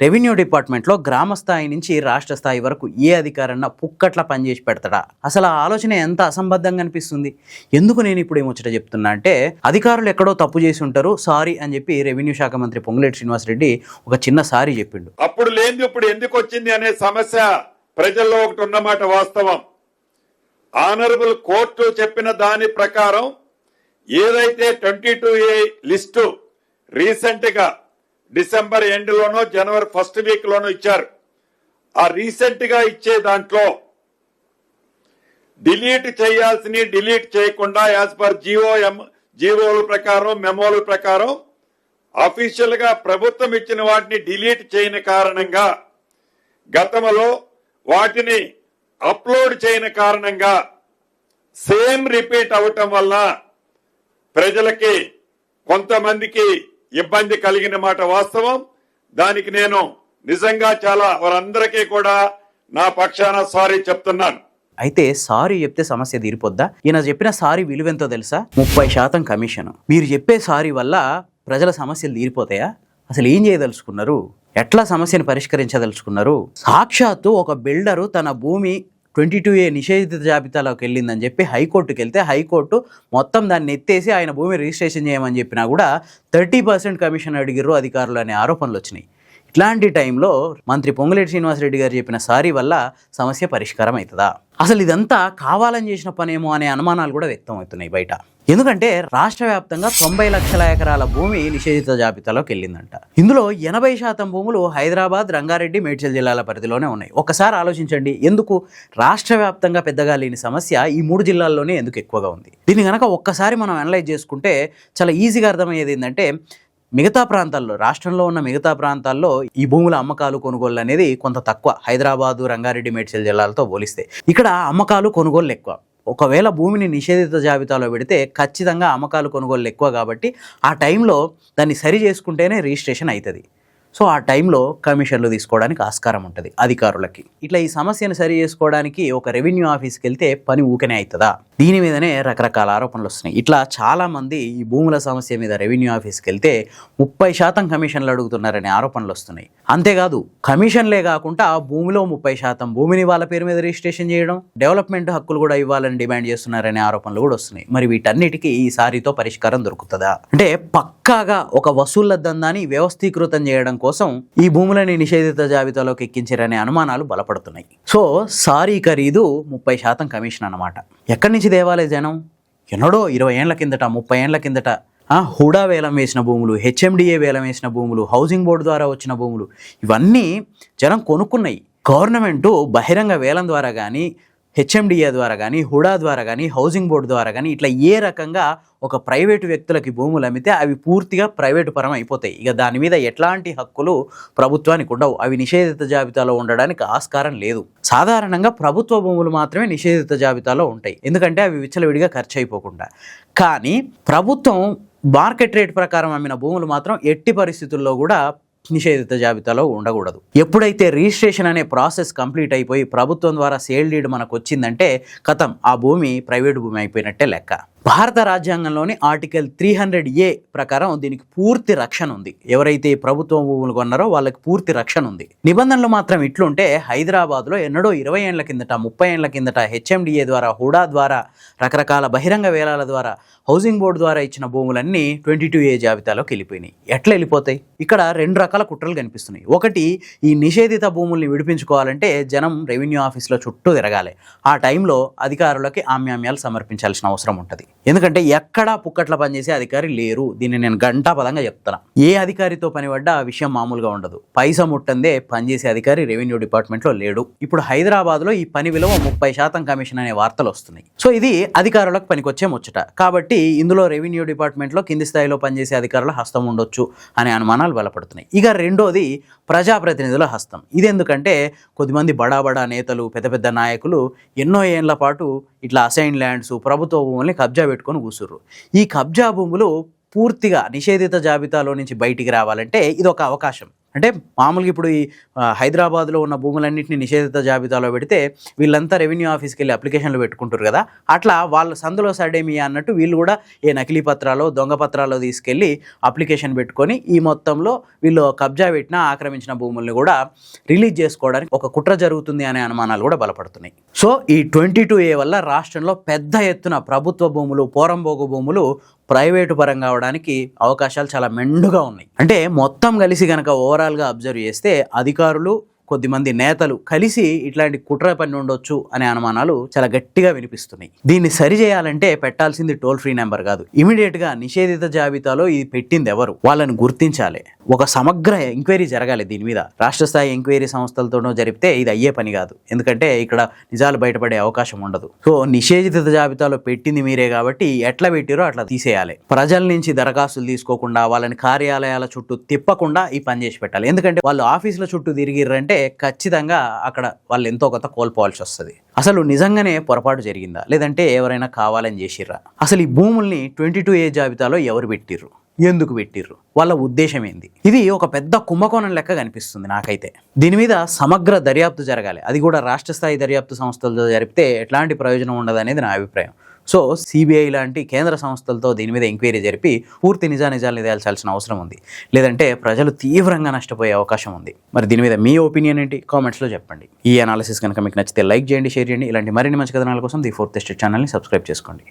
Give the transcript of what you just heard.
Revenue డిపార్ట్మెంట్లో గ్రామ స్థాయి నుంచి రాష్ట్ర స్థాయి వరకు ఏ అధికారన్నా పుక్కట్ల పనిచేసి పెడతాడా? అసలు ఆ ఆలోచన ఎంత అసంబద్ధంగా అనిపిస్తుంది. ఎందుకు నేను ఇప్పుడు ఏమొచ్చట చెప్తున్నా అంటే, అధికారులు ఎక్కడో తప్పు చేసి ఉంటారు, సారీ అని చెప్పి రెవెన్యూ శాఖ మంత్రి పొంగులేటి శ్రీనివాసరెడ్డి ఒక చిన్న సారీ చెప్పిండు. అప్పుడు లేనిది ఇప్పుడు ఎందుకు వచ్చింది అనే సమస్య ప్రజల్లో ఒకటి ఉన్నమాట వాస్తవం. ఆనరబుల్ కోర్టు చెప్పిన దాని ప్రకారం ఏదైతే 22A లిస్టు రీసెంట్ గా డిసెంబర్ ఎండ్ లోనో జనవరి ఫస్ట్ వీక్ లోనో ఇచ్చారు. ఆ రీసెంట్ గా ఇచ్చే దాంట్లో డిలీట్ చేయాల్సిన డిలీట్ చేయకుండా యాజ్ పర్ జీవోల ప్రకారం మెమోల ప్రకారం అఫీషియల్ గా ప్రభుత్వం ఇచ్చిన వాటిని డిలీట్ చేయని కారణంగా, గతంలో వాటిని అప్లోడ్ చేయని కారణంగా సేమ్ రిపీట్ అవటం వల్ల ప్రజలకి కొంతమందికి ఇబ్బంది కలిగిన మాట వాస్తవం. దానికి నేను నిజంగా చాలా వారందరికీ కూడా నా పక్షాన సారీ చెప్తున్నాను. అయితే సారీ చెప్తే సమస్య తీరిపోద్దా? ఈయన చెప్పిన సారీ విలువెంతో తెలుసా? 30% కమిషన్. మీరు చెప్పే సారీ వల్ల ప్రజల సమస్యలు తీరిపోతాయా? అసలు ఏం చేయదలుచుకున్నారు? ఎట్లా సమస్యను పరిష్కరించదలుచుకున్నారు? సాక్షాత్తు ఒక బిల్డరు తన భూమి 22A నిషేధిత జాబితాలోకి వెళ్ళిందని చెప్పి హైకోర్టుకి వెళ్తే హైకోర్టు మొత్తం దాన్ని ఎత్తేసి ఆయన భూమి రిజిస్ట్రేషన్ చేయమని చెప్పినా కూడా 30% కమిషన్ అడిగిర్రు అధికారులు అనే ఆరోపణలు వచ్చినాయి. ఇట్లాంటి టైంలో మంత్రి పొంగులేటి శ్రీనివాసరెడ్డి గారు చెప్పిన సారీ వల్ల సమస్య పరిష్కారం అవుతుందా? అసలు ఇదంతా కావాలని చేసిన పనేమో అనే అనుమానాలు కూడా వ్యక్తం అవుతున్నాయి బయట. ఎందుకంటే రాష్ట్ర వ్యాప్తంగా 90 లక్షల ఎకరాల భూమి నిషేధిత జాబితాలోకి వెళ్ళిందంట. ఇందులో 80% భూములు హైదరాబాద్, రంగారెడ్డి, మేడ్చల్ జిల్లాల పరిధిలోనే ఉన్నాయి. ఒక్కసారి ఆలోచించండి, ఎందుకు రాష్ట్ర వ్యాప్తంగా పెద్దగా లేని సమస్య ఈ 3 జిల్లాల్లోనే ఎందుకు ఎక్కువగా ఉంది? దీన్ని కనుక ఒక్కసారి మనం అనలైజ్ చేసుకుంటే చాలా ఈజీగా అర్థమయ్యేది ఏంటంటే, మిగతా ప్రాంతాల్లో, రాష్ట్రంలో ఉన్న మిగతా ప్రాంతాల్లో ఈ భూముల అమ్మకాలు కొనుగోలు అనేది కొంత తక్కువ, హైదరాబాదు, రంగారెడ్డి, మేడ్చల్ జిల్లాలతో పోలిస్తే. ఇక్కడ అమ్మకాలు కొనుగోలు ఎక్కువ. ఒకవేళ భూమిని నిషేధిత జాబితాలో పెడితే ఖచ్చితంగా అమ్మకాలు కొనుగోలు ఎక్కువ కాబట్టి ఆ టైంలో దాన్ని సరి చేసుకుంటేనే రిజిస్ట్రేషన్ అవుతుంది. సో ఆ టైంలో కమిషన్లు తీసుకోవడానికి ఆస్కారం ఉంటుంది అధికారులకి. ఇట్లా ఈ సమస్యను సరి చేసుకోవడానికి ఒక రెవెన్యూ ఆఫీస్కి వెళ్తే పని ఊకనే అవుతుందా? దీని మీదనే రకరకాల ఆరోపణలు వస్తున్నాయి. ఇట్లా చాలామంది ఈ భూముల సమస్య మీద రెవెన్యూ ఆఫీస్కి వెళ్తే 30% కమిషన్లు అడుగుతున్నారనే ఆరోపణలు వస్తున్నాయి. అంతేకాదు, కమిషన్లే కాకుండా ఆ భూమిలో 30% భూమిని వాళ్ళ పేరు మీద రిజిస్ట్రేషన్ చేయడం, డెవలప్మెంట్ హక్కులు కూడా ఇవ్వాలని డిమాండ్ చేస్తున్నారనే ఆరోపణలు కూడా వస్తున్నాయి. మరి వీటన్నిటికీ ఈ సారీతో పరిష్కారం దొరుకుతుందా? అంటే పక్కాగా ఒక వసూళ్ల దందాన్ని వ్యవస్థీకృతం చేయడం కోసం ఈ భూములని నిషేధిత జాబితాలోకి ఎక్కించారనే అనుమానాలు బలపడుతున్నాయి. సో సారీ ఖరీదు 30% కమిషన్ అన్నమాట. ఎక్కడి నుంచి దేవాలయ జనం? ఎన్నడో 20 ఏళ్ల కిందట, 30 ఏళ్ల కిందట హుడా వేలం వేసిన భూములు, HMDA వేలం వేసిన భూములు, హౌసింగ్ బోర్డు ద్వారా వచ్చిన భూములు, ఇవన్నీ జనం కొనుక్కున్నాయి. గవర్నమెంటు బహిరంగ వేలం ద్వారా కానీ, HMDA ద్వారా కానీ, హుడా ద్వారా కానీ, హౌసింగ్ బోర్డు ద్వారా కానీ ఇట్లా ఏ రకంగా ఒక ప్రైవేటు వ్యక్తులకి భూములు అమ్మితే అవి పూర్తిగా ప్రైవేటు పరం అయిపోతాయి. ఇక దాని మీద ఎట్లాంటి హక్కులు ప్రభుత్వానికి ఉండవు. అవి నిషేధిత జాబితాలో ఉండడానికి ఆస్కారం లేదు. సాధారణంగా ప్రభుత్వ భూములు మాత్రమే నిషేధిత జాబితాలో ఉంటాయి, ఎందుకంటే అవి విచ్చలవిడిగా ఖర్చు అయిపోకుండా. కానీ ప్రభుత్వం మార్కెట్ రేట్ ప్రకారం అమ్మిన భూములు మాత్రం ఎట్టి పరిస్థితుల్లో కూడా నిషేధిత జాబితాలో ఉండకూడదు. ఎప్పుడైతే రిజిస్ట్రేషన్ అనే ప్రాసెస్ కంప్లీట్ అయిపోయి ప్రభుత్వం ద్వారా సేల్ డీడ్ మనకు వచ్చిందంటే కథం, ఆ భూమి ప్రైవేట్ భూమి అయిపోయినట్టే లెక్క. భారత రాజ్యాంగంలోని ఆర్టికల్ 300A ప్రకారం దీనికి పూర్తి రక్షణ ఉంది. ఎవరైతే ప్రభుత్వం భూములు కొన్నారో వాళ్ళకి పూర్తి రక్షణ ఉంది. నిబంధనలు మాత్రం ఇట్లుంటే హైదరాబాద్లో ఎన్నడో 20 ఏళ్ల కిందట, 30 ఏళ్ల కిందట HMDA ద్వారా, హుడా ద్వారా, రకరకాల బహిరంగ వేలాల ద్వారా, హౌసింగ్ బోర్డు ద్వారా ఇచ్చిన భూములన్నీ 22A జాబితాలోకి వెళ్ళిపోయినాయి. ఎట్లా వెళ్ళిపోతాయి? ఇక్కడ 2 రకాల కుట్రలు కనిపిస్తున్నాయి. ఒకటి, ఈ నిషేధిత భూముల్ని విడిపించుకోవాలంటే జనం రెవెన్యూ ఆఫీస్లో చుట్టూ తిరగాలి. ఆ టైంలో అధికారులకి ఆమ్యామ్యాలు సమర్పించాల్సిన అవసరం ఉంటుంది. ఎందుకంటే ఎక్కడా పుక్కట్ల పనిచేసే అధికారి లేరు. దీన్ని నేను గంటాపదంగా చెప్తున్నా. ఏ అధికారితో పనిపడ్డా ఆ విషయం మామూలుగా ఉండదు. పైసా ముట్టందే పనిచేసే అధికారి రెవెన్యూ డిపార్ట్మెంట్లో లేడు. ఇప్పుడు హైదరాబాద్లో ఈ పని విలువ 30% కమిషన్ అనే వార్తలు వస్తున్నాయి. సో ఇది అధికారులకు పనికొచ్చే ముచ్చట. కాబట్టి ఇందులో రెవెన్యూ డిపార్ట్మెంట్లో కింది స్థాయిలో పనిచేసే అధికారుల హస్తం ఉండొచ్చు అనే అనుమానాలు బలపడుతున్నాయి. ఇక రెండోది ప్రజాప్రతినిధుల హస్తం. ఇది ఎందుకంటే కొద్దిమంది బడా నేతలు, పెద్ద పెద్ద నాయకులు ఎన్నో ఏళ్ల పాటు ఇట్లా అసైన్ ల్యాండ్స్, ప్రభుత్వ భూముల్ని కబ్జా పెట్టుకొని కూర్చుర్రు. ఈ కబ్జా భూములు పూర్తిగా నిషేధిత జాబితాలో నుంచి బయటికి రావాలంటే ఇది ఒక అవకాశం. అంటే మామూలుగా ఇప్పుడు ఈ హైదరాబాద్లో ఉన్న భూములన్నింటినీ నిషేధిత జాబితాలో పెడితే వీళ్ళంతా రెవెన్యూ ఆఫీస్కి వెళ్ళి అప్లికేషన్లు పెట్టుకుంటారు కదా, అట్లా వాళ్ళ సందులో సడేమియా అన్నట్టు వీళ్ళు కూడా ఏ నకిలీ పత్రాలు దొంగ పత్రాలు తీసుకెళ్ళి అప్లికేషన్ పెట్టుకొని ఈ మొత్తంలో వీళ్ళు కబ్జా పెట్టిన ఆక్రమించిన భూముల్ని కూడా రిలీజ్ చేసుకోవడానికి ఒక కుట్ర జరుగుతుంది అనే అనుమానాలు కూడా బలపడుతున్నాయి. సో ఈ 22A వల్ల రాష్ట్రంలో పెద్ద ఎత్తున ప్రభుత్వ భూములు, పోరంబోగు భూములు ప్రైవేటు పరం కావడానికి అవకాశాలు చాలా మెండుగా ఉన్నాయి. అంటే మొత్తం కలిసి కనుక ఓవరాల్గా అబ్జర్వ్ చేస్తే అధికారులు, కొద్దిమంది నేతలు కలిసి ఇట్లాంటి కుట్ర పని ఉండొచ్చు అనే అనుమానాలు చాలా గట్టిగా వినిపిస్తున్నాయి. దీన్ని సరిచేయాలంటే పెట్టాల్సింది టోల్ ఫ్రీ నెంబర్ కాదు, ఇమీడియట్గా నిషేధిత జాబితాలో ఇది పెట్టింది ఎవరు వాళ్ళని గుర్తించాలి. ఒక సమగ్ర ఎంక్వైరీ జరగాలి దీని మీద. రాష్ట్ర స్థాయి ఎంక్వైరీ సంస్థలతోనో జరిపితే ఇది అయ్యే పని కాదు, ఎందుకంటే ఇక్కడ నిజాలు బయటపడే అవకాశం ఉండదు. సో నిషేధిత జాబితాలో పెట్టింది మీరే కాబట్టి ఎట్లా పెట్టిరో అట్లా తీసేయాలి. ప్రజల నుంచి దరఖాస్తులు తీసుకోకుండా, వాళ్ళని కార్యాలయాల చుట్టూ తిప్పకుండా ఈ పని చేసి పెట్టాలి. ఎందుకంటే వాళ్ళు ఆఫీసుల చుట్టూ తిరిగిర్రంటే ఖచ్చితంగా అక్కడ వాళ్ళు ఎంతో కొంత కోల్పోవాల్సి వస్తుంది. అసలు నిజంగానే పొరపాటు జరిగిందా, లేదంటే ఎవరైనా కావాలని చేసిర్రా? అసలు ఈ భూముల్ని 22A జాబితాలో ఎవరు పెట్టిర్రు, ఎందుకు పెట్టిర్రు, వాళ్ళ ఉద్దేశం ఏంది? ఇది ఒక పెద్ద కుంభకోణం లెక్క కనిపిస్తుంది నాకైతే. దీని మీద సమగ్ర దర్యాప్తు జరగాలి, అది కూడా రాష్ట్ర స్థాయి దర్యాప్తు సంస్థలతో జరిపితే ఎట్లాంటి ప్రయోజనం ఉండదు అనేది నా అభిప్రాయం. సో CBI లాంటి కేంద్ర సంస్థలతో దీని మీద ఎంక్వైరీ జరిపి పూర్తి నిజానిజాలు తేల్చాల్సిన అవసరం ఉంది, లేదంటే ప్రజలు తీవ్రంగా నష్టపోయే అవకాశం ఉంది. మరి దీని మీద మీ ఒపీనియన్ ఏంటి కామెంట్స్లో చెప్పండి. ఈ అనాలిసిస్ కనుక మీకు నచ్చితే లైక్ చేయండి, షేర్ చేయండి. ఇలాంటి మరిన్ని మంచి కథనాల కోసం ది ఫోర్త్ ఎస్టేట్ ఛానల్ని సబ్స్క్రైబ్ చేసుకోండి.